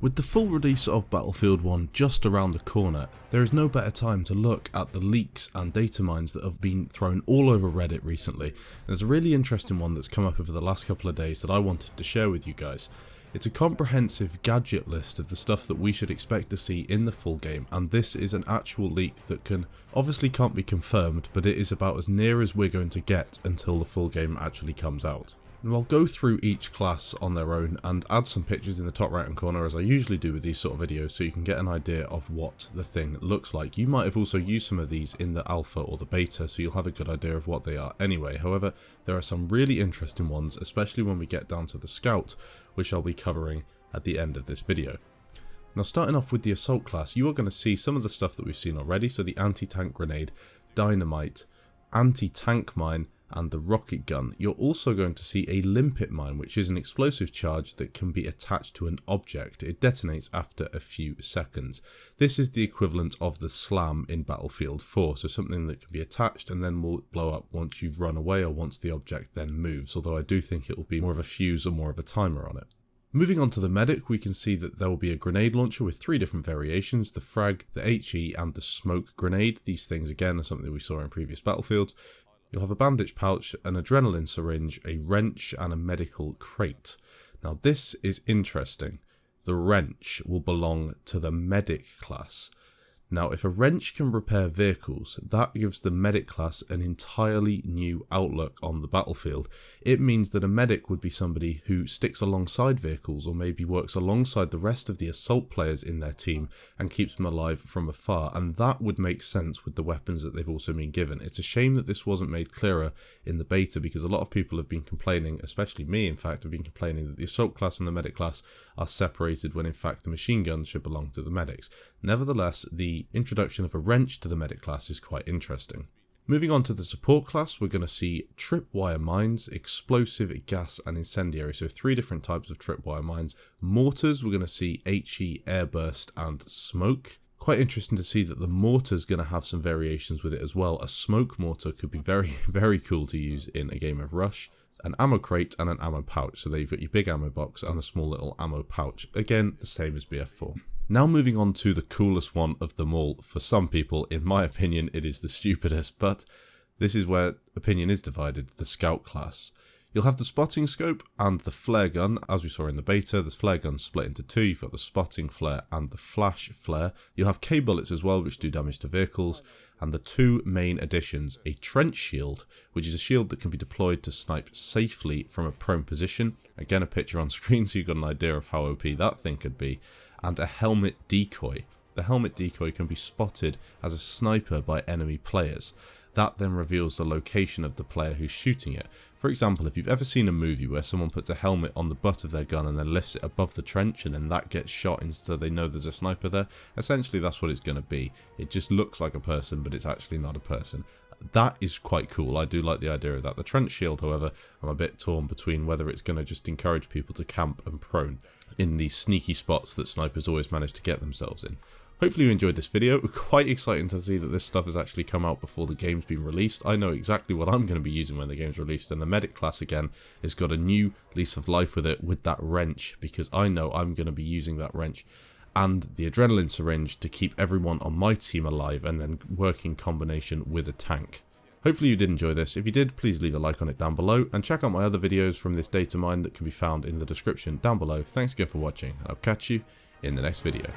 With the full release of Battlefield 1 just around the corner, there is no better time to look at the leaks and data mines that have been thrown all over Reddit recently. There's a really interesting one that's come up over the last couple of days that I wanted to share with you guys. It's a comprehensive gadget list of the stuff that we should expect to see in the full game, and this is an actual leak that obviously can't be confirmed, but it is about as near as we're going to get until the full game actually comes out. Now I'll go through each class on their own and add some pictures in the top right hand corner as I usually do with these sort of videos, so you can get an idea of what the thing looks like. You might have also used some of these in the alpha or the beta, so you'll have a good idea of what they are anyway. However, there are some really interesting ones, especially when we get down to the scout, which I'll be covering at the end of this video. Now starting off with the assault class, you are going to see some of the stuff that we've seen already, so the anti-tank grenade, dynamite, anti-tank mine, and the rocket gun. You're also going to see a limpet mine, which is an explosive charge that can be attached to an object. It detonates after a few seconds. This is the equivalent of the slam in Battlefield 4, so something that can be attached and then will blow up once you've run away or once the object then moves, although I do think it will be more of a fuse or more of a timer on it. Moving on to the medic, we can see that there will be a grenade launcher with 3 different variations: the frag, the HE and the smoke grenade. These things again are something we saw in previous Battlefields. You'll have a bandage pouch, an adrenaline syringe, a wrench and a medical crate. Now this is interesting. The wrench will belong to the medic class. Now if a wrench can repair vehicles, that gives the medic class an entirely new outlook on the battlefield. It means that a medic would be somebody who sticks alongside vehicles or maybe works alongside the rest of the assault players in their team and keeps them alive from afar, and that would make sense with the weapons that they've also been given. It's a shame that this wasn't made clearer in the beta, because a lot of people have been complaining, especially me in fact, have been complaining that the assault class and the medic class are separated when in fact the machine guns should belong to the medics. Nevertheless, the introduction of a wrench to the medic class is quite interesting. Moving on to the support class, we're going to see tripwire mines, explosive, gas and incendiary, so 3 different types of tripwire mines. Mortars, we're going to see HE, airburst and smoke. Quite interesting to see that the mortar is going to have some variations with it as well. A smoke mortar could be very cool to use in a game of Rush. An ammo crate and an ammo pouch, so there you've got your big ammo box and a small little ammo pouch. Again, the same as BF4. Now moving on to the coolest one of them all. For some people, in my opinion, it is the stupidest, but this is where opinion is divided, the scout class. You'll have the spotting scope and the flare gun. As we saw in the beta, the flare gun split into 2. You've got the spotting flare and the flash flare. You'll have K bullets as well, which do damage to vehicles. And the 2 main additions, a trench shield, which is a shield that can be deployed to snipe safely from a prone position. Again, a picture on screen so you've got an idea of how OP that thing could be. And a helmet decoy. The helmet decoy can be spotted as a sniper by enemy players. That then reveals the location of the player who's shooting it. For example, if you've ever seen a movie where someone puts a helmet on the butt of their gun and then lifts it above the trench and then that gets shot and so they know there's a sniper there, essentially that's what it's going to be. It just looks like a person, but it's actually not a person. That is quite cool. I do like the idea of that. The trench shield, however, I'm a bit torn between whether it's going to just encourage people to camp and prone in these sneaky spots that snipers always manage to get themselves in. Hopefully you enjoyed this video. Quite exciting to see that this stuff has actually come out before the game's been released. I know exactly what I'm going to be using when the game's released, and the medic class again has got a new lease of life with it, with that wrench, because I know I'm going to be using that wrench and the adrenaline syringe to keep everyone on my team alive and then work in combination with a tank. Hopefully you did enjoy this. If you did, please leave a like on it down below and check out my other videos from this data mine that can be found in the description down below. Thanks again for watching. I'll catch you in the next video.